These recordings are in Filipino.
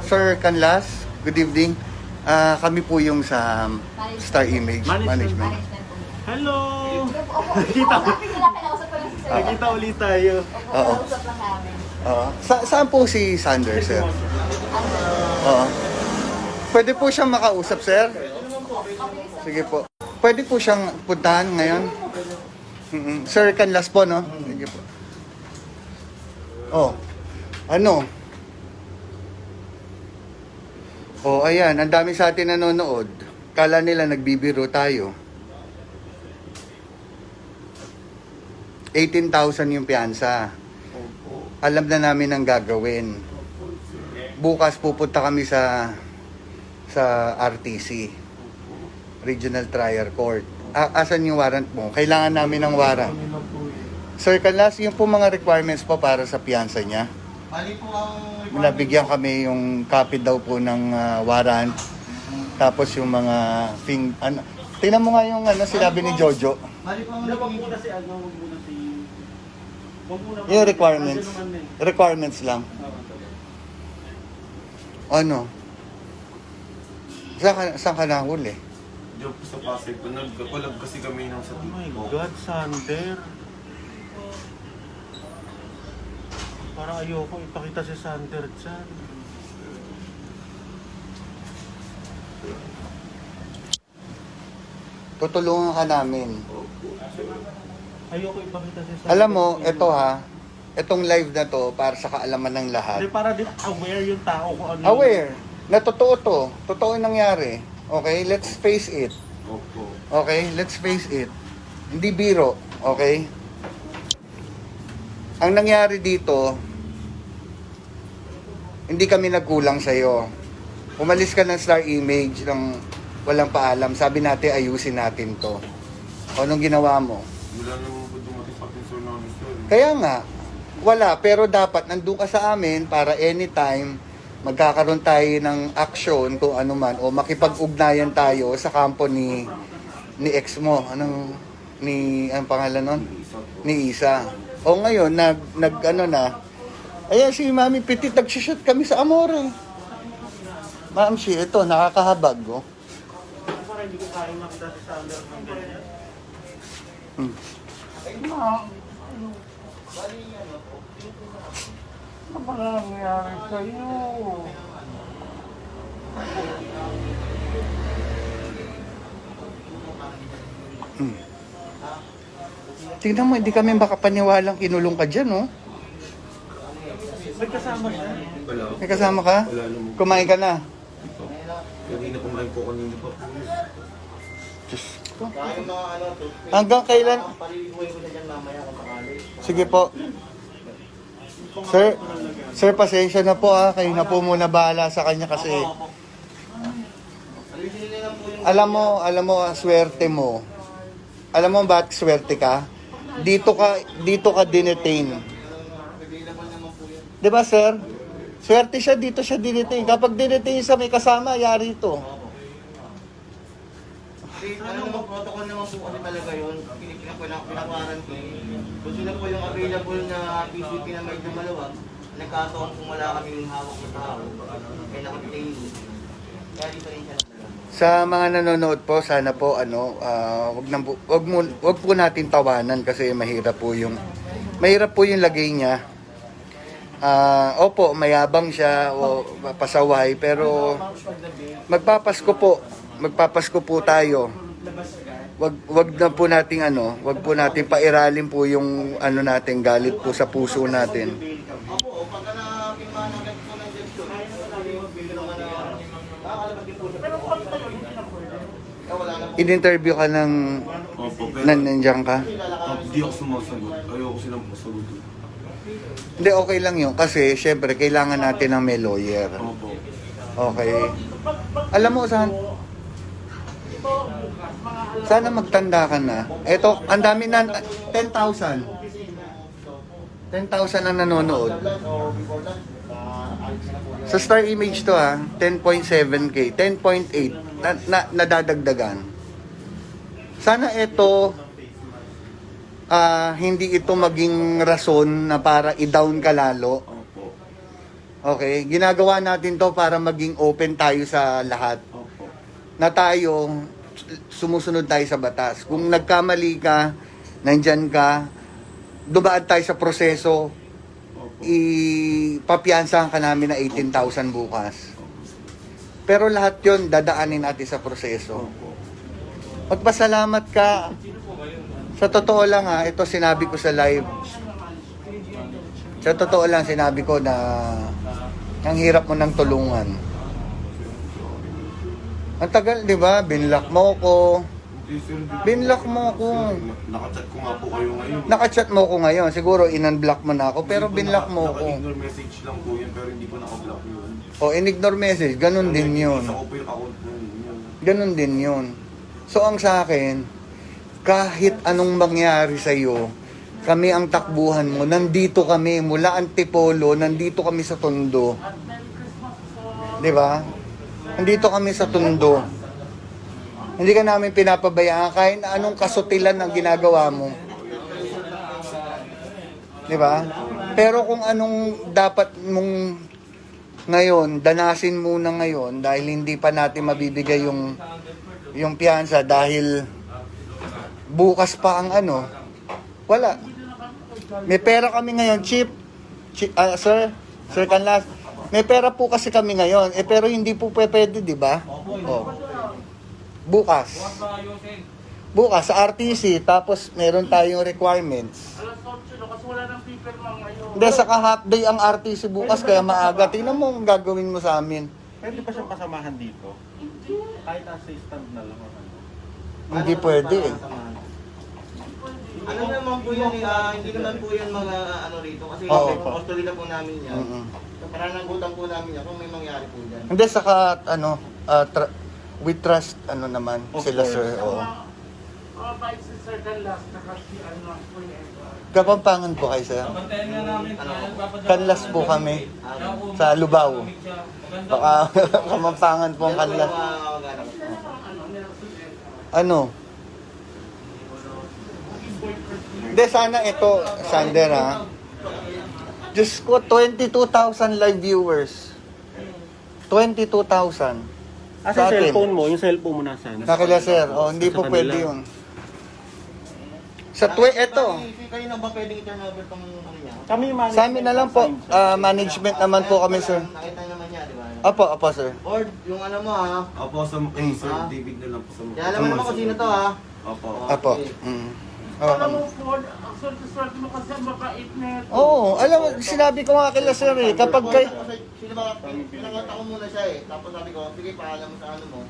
Sir Canlas, good evening. Kami po yung sa Star Image Management. Hello! Nakita Nakita ulit tayo. Oo. Saan po si Sander, sir? Oo. Pwede po siyang makausap, sir? Sige po. Pwede po siyang puntahan ngayon? Sir Canlas po, no? Sige po. Oh. Ano? Oh, ayan. Ang dami sa atin nanonood. Kala nila nagbibiro tayo. 18,000 yung piyansa. Alam na namin ang gagawin. Bukas pupunta kami sa RTC, Regional Trial Court. Asan yung warrant mo? Kailangan namin ng warrant. Sir Canlas, yung po mga requirements po para sa piyansa niya. Mali po ang Nabigyan kami yung copy daw po ng warrant. Tapos yung mga tingnan mo nga yung sinabi ni Jojo. Mali po ang Wag muna si wag muna si... Yung requirements. Requirements lang. Ano? Saan ka nahuli? Hindi ako sa Pasig. Nagkakulag kasi kami ng sa Oh my TikTok. God, Sander. Parang ayoko ipakita si Sander dyan. Tutulungan ka namin. Ayoko ipakita si Sander. Alam mo, ito itong live na to para sa kaalaman ng Hindi, lahat. para din aware yung tao kung ano. Aware na totoo to. Totoo yung nangyari. Okay, let's face it. Opo. Okay, let's face it. Hindi biro, okay? Ang nangyari dito, hindi kami nagkulang sa'yo. Umalis ka ng Star Image ng walang paalam. Sabi natin, ayusin natin to. O, anong ginawa mo? Wala naman po dumating sa akin, sir, namin, sir. Kaya nga, wala. Pero dapat nandun ka sa amin para anytime magkakaroon tayo ng action kung ano man o makipag-ugnayan tayo sa kampo ni ex mo. Anong pangalan nun? Ni Isa. O ngayon, ano na. Ayan si Mami Petit, nag-shoot kami sa Amore. Ma'am, ito, nakakahabag. Oh. Parang hindi ko kaya makita si Sander ng ganyan. Ano ba nangyari sa'yo? Tingnan mo, hindi kami makapaniwalang kinulong ka dyan, oh. May kasama siya. Wala. May kasama ka? Wala naman. Kumain ka na? Kanina kumain po kanina pa. Diyos ko. Kaya yung mga Hanggang kailan? palilimuhin ko na dyan mamaya kung sakali. Sige po. Sir, pasensya na po Kayo na po muna bahala sa kanya kasi Alisin nila lang po yung... alam mo, swerte mo. Alam mo bakit swerte ka? Dito ka dinetain. Available naman po yan. 'Di ba, sir? Swerte siya dito siya dinetain. Kapag dinetain sa may kasama, yari ito. Kasi ano naman, protocol naman po kasi talaga yun. Pinakwaran ko. Kung sila po yung available na PCP na may maluwag, nagkataon kung wala kaming hawak na tao, kaya nakapitain. Kaya dito rin siya naman. Sa mga nanonood po, sana po wag po natin tawanan kasi mahirap po yung lagay niya. Opo, mayabang siya o pasaway pero magpapasko po tayo. Wag po natin pairalin po yung natin galit po sa puso natin. Opo, pagka napirmahan ng ganito ng gesture, wala na po. In-interview ka ng Opo, pero nandiyan ka? hindi ako sumasagot. Ayoko silang masagot. Hindi, okay lang yun. Kasi, syempre, kailangan natin ng may lawyer. Opo. Okay. Alam mo, sana magtanda ka na. Ito, ang dami na, 10,000. 10,000 ang nanonood. Sa Star Image to 10.7K, 10.8 nadadagdagan. Sana ito hindi ito maging rason na para i-down ka lalo. Opo. Okay? Ginagawa natin to para maging open tayo sa lahat. Opo. Na tayo, sumusunod tayo sa batas. Kung nagkamali ka, nandyan ka, dumaan tayo sa proseso, Opo. ipapiansahan ka namin na 18,000 bukas. Pero lahat yon dadaanin natin sa proseso. Opo. Magpasalamat ka. Sa totoo lang ha, ito sinabi ko sa live. Sa totoo lang sinabi ko na ang hirap mo ng tulungan. Ang tagal, di ba? Binlock mo ko. Hindi, sir, hindi po. Binlock mo ko. Nakachat ko nga po kayo ngayon. Nakachat mo ko ngayon. Siguro in-unblock mo na ako. Pero Hindi po binlock mo ko. Naka-ignore message lang po yun, pero hindi po naka-block yun. O, in-ignore message. Ganun din yun. Isa ko po yung account mo yun. Ganun din yun. So, ang sa akin, kahit anong mangyari sa'yo, kami ang takbuhan mo. Nandito kami. Mula Antipolo, nandito kami sa Tondo. Di ba? Nandito kami sa Tondo. Hindi ka namin pinapabayaan kahit na anong kasutilan ang ginagawa mo. Di ba? Pero kung anong dapat mong ngayon, danasin muna ngayon dahil hindi pa natin mabibigay yung piyansa dahil bukas pa ang ano. Wala. May pera kami ngayon, Chief. Sir Canlas. May pera po kasi kami ngayon. Pero hindi po pwede, di ba? Oh. Bukas. Bukas sa RTC, tapos meron tayong requirements. Hindi, saka half day ang RTC bukas, kaya maaga. Tingnan mo ang gagawin mo sa amin. Pwede pa siyang kasamahan dito? Kahit assistant na lang. Hindi pwede eh. Ano naman po yun, hindi naman po yan mga ano rito. Kasi Oo. custody na po namin yan. Mm-mm. So, pananagutan po namin yan kung may mangyari po dyan. Hindi, saka ano, we trust ano naman sila sir. Oo. Kapampangan po kayo sir. Kanlas po kami sa Lubao. Baka Kapampangan po ang kanlas. Ano? Hindi, sana ito, Sander ha. Diyos ko, 22,000 live viewers. 22,000. Asa Sa atin. cellphone mo? Yung cellphone mo nasaan? Nakila sir, hindi po Sa kanila. pwede yun. Ito. Kayo na ba pwedeng i-turn over tong ano niya? Kami yung Sa amin na lang po, management naman po kami sir. Nakita naman niya, di ba? Apo sir. Or yung ano mo ha. Opo, sa Sir David na lang po sa Kaya alam mo naman kung sino to ha. Opo. Apo. Alam mo po, ang swerte-swerte mo kasi ang mabait na ito. Oo, alam mo, sinabi ko nga kila sir eh, kapag kay... Sino ba? Pinangata ko muna siya eh. Tapos sabi ko, sige paalam mo sa ano mo.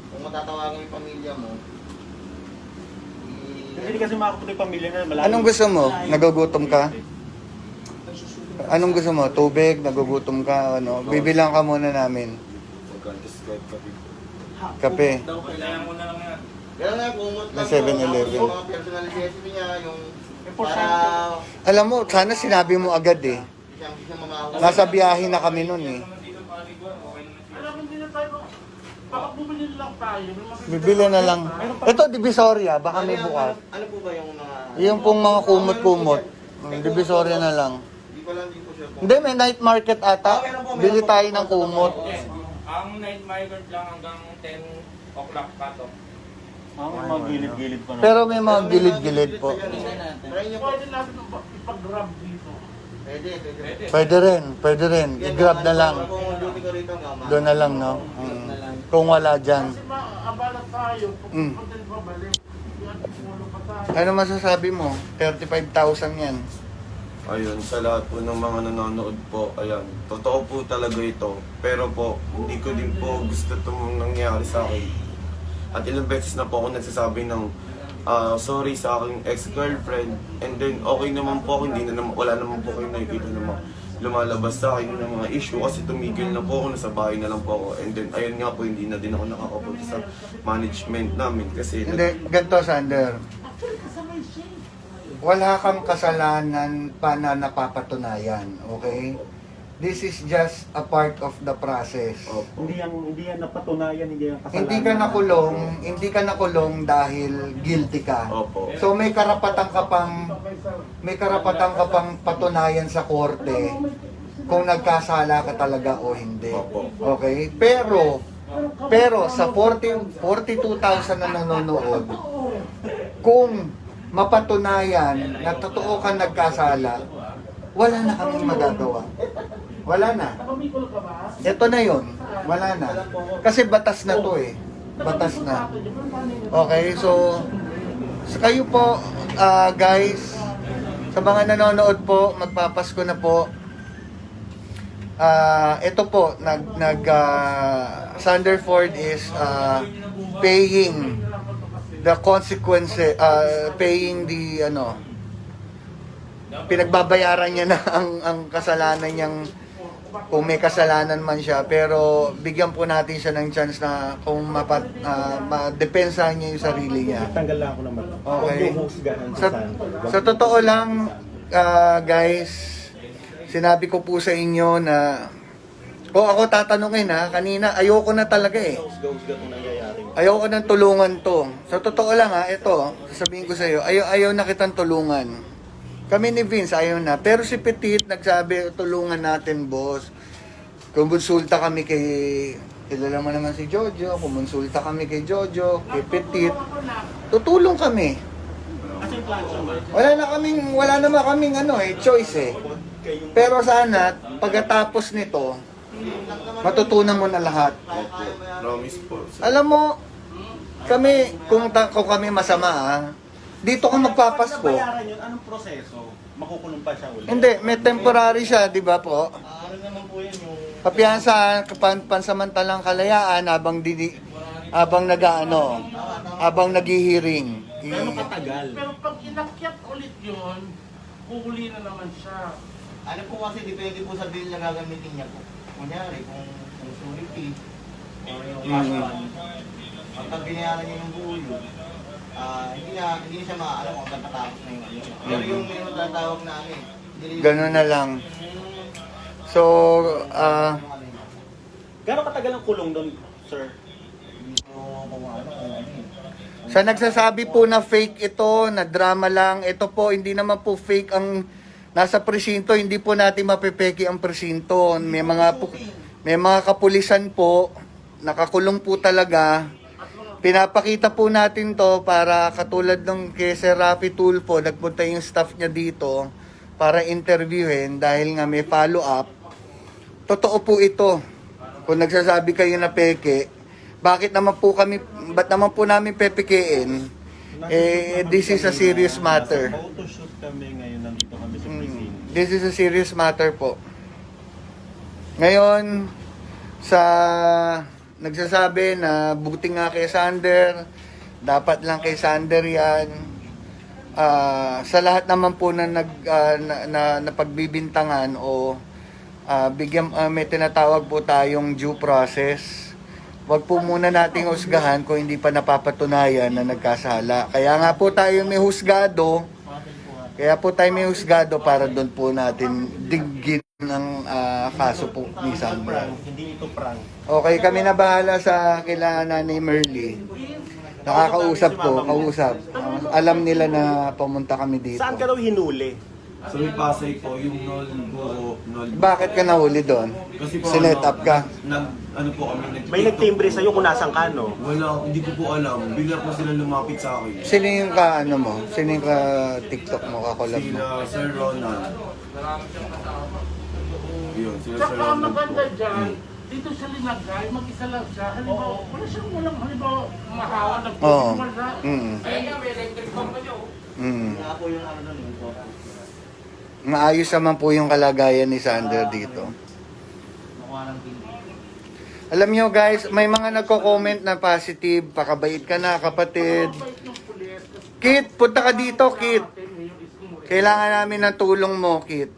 Kung matatawagan yung pamilya mo. Hindi kasi makapunta yung pamilya na malayo. Anong gusto mo? Nagugutom ka? Anong gusto mo? Tubig? Nagugutom ka? Ano? Bibilang ka muna namin. Magka-describe ka po. Kape. Kaya nga, kumot lang. May 7-Eleven. Yung mga personal necessity niya, yung para Alam mo, sana sinabi mo agad eh. siyang mamahawa. Nasa biyahe na kami nun eh. Alam, hindi na tayo, baka bumili lang tayo. Bibili na lang. Ito, Divisoria. Baka may bukas. Ano po ba yung mga... Yung pong mga kumot-kumot. Divisoria na lang. Hindi ko lang din po sure kung... Hindi, may night market ata. Bili tayo ng kumot. Ang night migrant lang hanggang 10 o'clock cut-off. May mga gilid-gilid pa na. Pero may mga gilid-gilid po. Try niyo po. Pwede natin ipag-grab dito. Pwede. Pwede rin. I-grab na lang. Kung duty ko rito nga, ma'am. Doon na lang, no? Kung wala dyan. Kasi maabala tayo, Mm. pag tayo babalik, yan, pulo pa tayo. Ano masasabi mo? 35,000 yan. Ayun, sa lahat po ng mga nanonood po, ayan, totoo po talaga ito. Pero po, hindi ko din po gusto itong nangyari sa akin. At ilang beses na po ako nagsasabi ng sorry sa aking ex-girlfriend. And then, okay naman po ako, hindi na naman, wala naman po kayo nakikita na mga lumalabas sa akin ng mga issue kasi tumigil na po ako, nasa bahay na lang po ako. And then, ayun nga po, hindi na din ako nakakapunta sa management namin kasi... Hindi, ganito, Sander. Wala kang kasalanan pa na napapatunayan, okay? This is just a part of the process. Opo. Hindi yan napatunayan, hindi yan kasalanan. Hindi ka nakulong dahil guilty ka. Opo. So may karapatan ka pang patunayan sa korte kung nagkasala ka talaga o hindi. Opo. Okay? Pero sa 42,000 na nanonood, kung mapatunayan na totoo ka nagkasala, wala na kaming magagawa. Wala na. Ito na yon. Wala na. Kasi batas na to eh. Batas na. Okay, so kayo po, guys, sa mga nanonood po, magpapasko na po. Ito po, Sanderford is paying the consequences, paying the pinagbabayaran niya na ang kasalanan niyang, kung may kasalanan man siya, pero bigyan po natin siya ng chance na kung madepensahan niya yung sarili niya. Tanggal lang ako naman. Okay. Huwag yung husgahan Sa totoo lang, guys, sinabi ko po sa inyo na, kung ako tatanungin kanina, ayoko na talaga eh. husga-husga kung nangyayari. Ayoko nang tulungan to. Sa totoo lang ito, sasabihin ko sa iyo, ayaw na kitang tulungan. Kami ni Vince, ayaw na. Pero si Petit nagsabi, tulungan natin, boss. Kumonsulta kami kay, kilala mo naman si Jojo, kumonsulta kami kay Jojo, kay Petit. Tutulong kami. Wala naman kaming choice eh. Pero sana, pagkatapos nito, matutunan mo na lahat. Promise po. Alam mo, kami, kung kami masama dito ka magpapasko. Bayaran yun, anong proseso? Makukulong pa siya ulit? Hindi, may temporary siya, di ba po? Ano naman po yun yung... Papiyansa, pansamantalang kalayaan habang naghihiring. Gano'ng katagal? Pero pag inakyat ulit yun, huhuli na naman siya. Ano po kasi, depende po sa bill na gagamitin niya po. Kunyari, kung surety, or yung cash fund, pag binayaran niya yung buo yun, hindi siya maaalam kung tatapos na yung ano. Pero yung minimum tatawag namin, Ganun na lang. So, Gano'ng katagal ang kulong doon, sir? sa nagsasabi po na fake ito, na drama lang, ito po, hindi naman po fake ang nasa presinto, hindi po natin mapepeki ang presinto. May mga kapulisan po, nakakulong po talaga. Pinapakita po natin to para katulad ng kay Sir Rafi Tulfo, nagpunta yung staff niya dito para interviewin dahil nga may follow-up. Totoo po ito. Kung nagsasabi kayo na peke, ba't naman po namin pepekein? This is a serious matter. Photoshoot kami ngayon, nandito kami sa presinto. This is a serious matter po. Ngayon, nagsasabi na buti nga kay Sander, dapat lang kay Sander yan. Sa lahat naman po na napagbibintangan o may tinatawag po tayong due process. Wag po muna nating husgahan kung hindi pa napapatunayan na nagkasala. Kaya nga po tayo may husgado. Para doon po natin digin ng kaso po ni Sandra. Hindi ito prank. Okay, kami na bahala sa kila Nanay Merly. Nakakausap ko, kausap. Alam nila na pumunta kami dito. Saan ka daw hinuli? So may Pasay po, yung nol. Bakit ka nahuli doon? Kasi po, Sinet up ka? Ano po kami, May nagtimbre sa'yo kung nasan ka, no? Wala, hindi ko po alam. Bigla po sila lumapit sa akin. Sino yung Sino yung TikTok mo, kakolab mo? Sila Sir Ronald. Yun, sila Sir Saka Ronald maganda po. dyan, dito sa Linagay, mag-isa lang siya. Halimbawa, halimbawa, mahawa, Oo. wala. Ayun nga, may electric pump pa niyo. Kaya po yung ano doon, yung photo. Maayos naman po yung kalagayan ni Sander dito. Nakuha ng bill. Alam nyo guys, may mga nagko-comment na positive. Pakabait ka na, kapatid. Kit, punta ka dito, Kit. Kailangan namin ng tulong mo, Kit.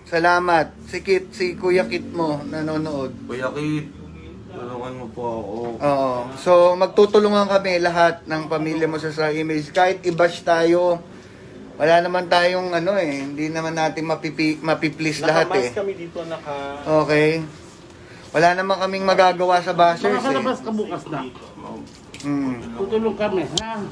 Salamat. Si Kuya Kit mo, nanonood. Kuya Kit, tulungan mo po ako. Oo. So, magtutulungan kami lahat ng pamilya mo sa image. Kahit i-bash tayo, wala naman tayong hindi naman natin mapiplease lahat eh. Nakamask kami dito, Okay. Wala naman kaming magagawa sa bashers eh. Makakalabas ka bukas na. Tutulong kami, ha?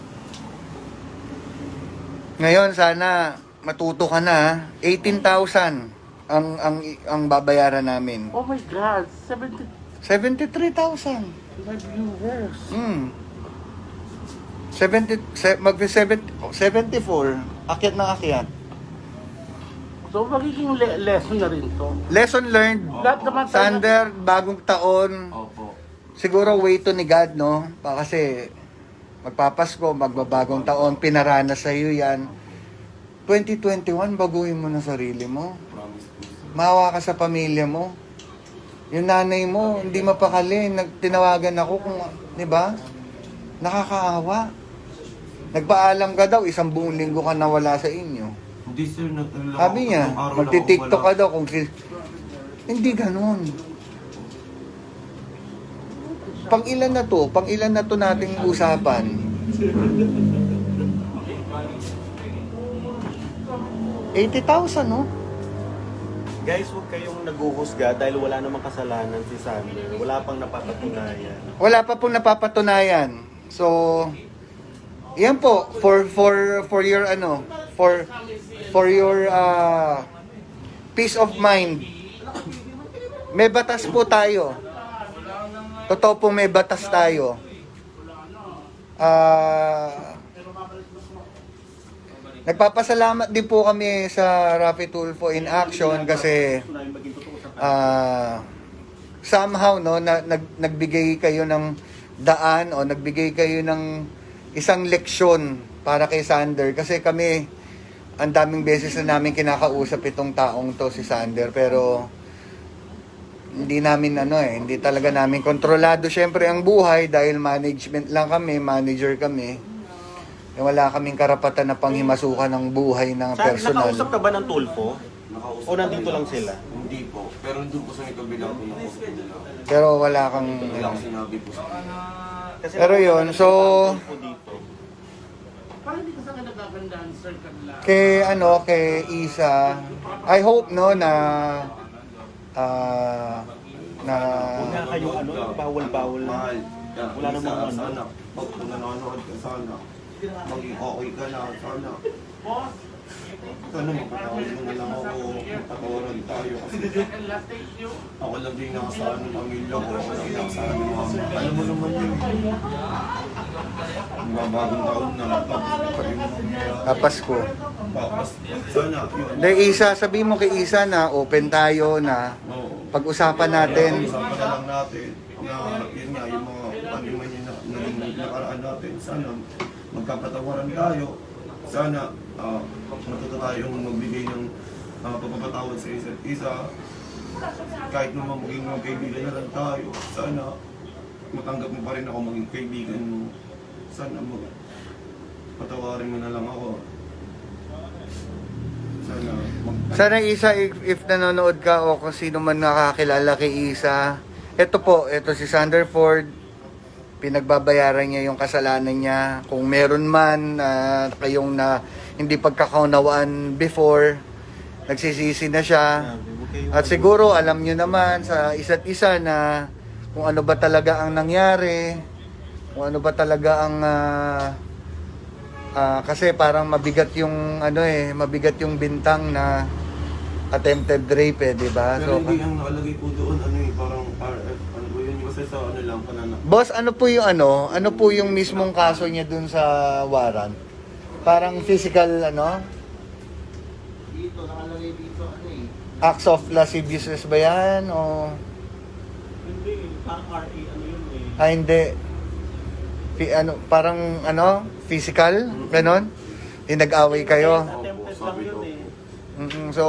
Ngayon, sana matuto ka na. 18,000. ang babayaran namin. Oh my God, 75 73,000. viewers. 74. Akyat na akyat. So magiging lesson na rin to. Lesson learned. Lahat naman tayo- Sander, bagong taon. Opo. Siguro way to ni God, no? Kasi magpapasko, magbabagong taon, pinaranas sa iyo yan. 2021, baguhin mo na sarili mo. Promise po. Mahawa ka sa pamilya mo. Yung nanay mo, hindi mapakali. Tinawagan ako kung, di ba? Nakakaawa. Nagpaalam ka daw, 1 buong linggo ka nawala sa inyo. Hindi sir, Sabi niya, magti-tiktok ka daw kung hindi ganun. Pang-ilan na to? Pang-ilan na to nating usapan? $80,000, no? Guys, huwag kayong naguhusga dahil wala namang kasalanan si Sander. Wala pang napapatunayan. Wala pa pong napapatunayan. So, yan po for your for your peace of mind. May batas po tayo. Totoo po may batas tayo. Nagpapasalamat din po kami sa Rafi Tulfo in Action kasi somehow no nagbigay kayo ng daan o nagbigay kayo ng isang leksyon para kay Sander kasi kami ang daming beses na namin kinakausap itong taong to si Sander pero hindi namin hindi talaga namin kontrolado syempre ang buhay dahil management lang kami, manager kami. Wala kaming karapatan na panghimasukan ng buhay ng personal. Nakausap ka ba ng Tulfo? Nakausap O nandito nila. lang sila? Hindi po. Pero nandun po sa may kabila po na po. Pero wala kang Wala akong sinabi po sa kanila. Kasi Pero yun, so Tulfo dito. Parang hindi ka sa nagagandaan, sir, kanila. kay Isa, I hope no na Huwag nga kayong bawal-bawal na. Mahal. Wala namang ano. Sana. Kung nanonood ka sana. Maging okay ka na. Sana. Sana magpatawad mo na lang ako. Patawaran tayo. Kasi ako lang din nakasaan ng pamilya ko. Ako lang nakasaan ng mga. Alam mo naman yun. Mga bagong taon na. Pasko. Tapos, sana. Yun. De Isa, sabi mo kay Isa na open tayo na Oo. pag-usapan natin. Usapan na lang natin na yun nga, yung mga paniman yun na nakaraan natin. Sana magkapatawaran tayo. Sana matuto tayong magbigay ng pagpapatawad sa isa't isa. Kahit naman maging mga kaibigan na lang tayo. Sana matanggap mo pa rin ako maging kaibigan mo. Sana patawarin mo na lang ako. Sana Isa, if nanonood ka o kung sino man nakakilala kay Isa, ito si Sander Ford, pinagbabayaran niya yung kasalanan niya. Kung meron man kayong na hindi pagkakaunawaan before, nagsisisi na siya. At siguro alam niyo naman sa isa't isa na kung ano ba talaga ang nangyari, kung ano ba talaga ang kasi parang mabigat yung mabigat yung bintang na attempted rape di ba? Pero So, hindi ang nakalagay po doon, parang RF, ano po yun, kasi sa lang, panana. boss, ano po yung mismong kaso niya dun sa warrant? Parang physical Dito, nakalagay dito, acts of lasciviousness ba yan o Hindi, parang RA, yun hindi parang physical ganon? Yung nag-away kayo? Attempted lang sabi yun ko. So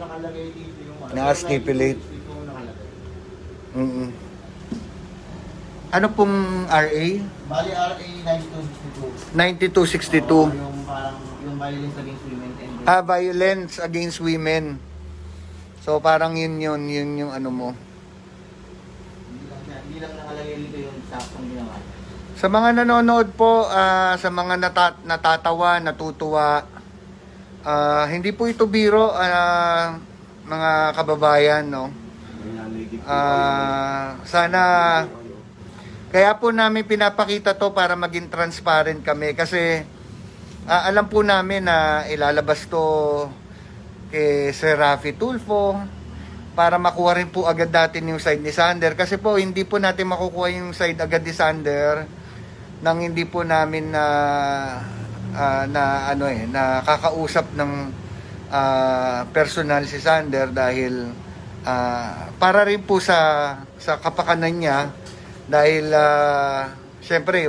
nakalagay dito yung naka-stipulate. Dito nakalagay. Ano pong RA? Bali, RA 9262. 9262. Yung parang, yung violence against women and Violence against women. So parang yun yung ano mo. hindi lang nakalagay dito yung saktong ginawa. Sa mga nanonood po, sa mga natatawa, natutuwa, hindi po ito biro, mga kababayan, no? Sana, kaya po namin pinapakita to para maging transparent kami kasi alam po namin na ilalabas to kay Sir Rafi Tulfo para makuha rin po agad natin yung side ni Sander. Kasi po, hindi po natin makukuha yung side agad ni Sander nang hindi po namin nakakausap ng personal si Sander dahil para rin po sa kapakanan niya dahil syempre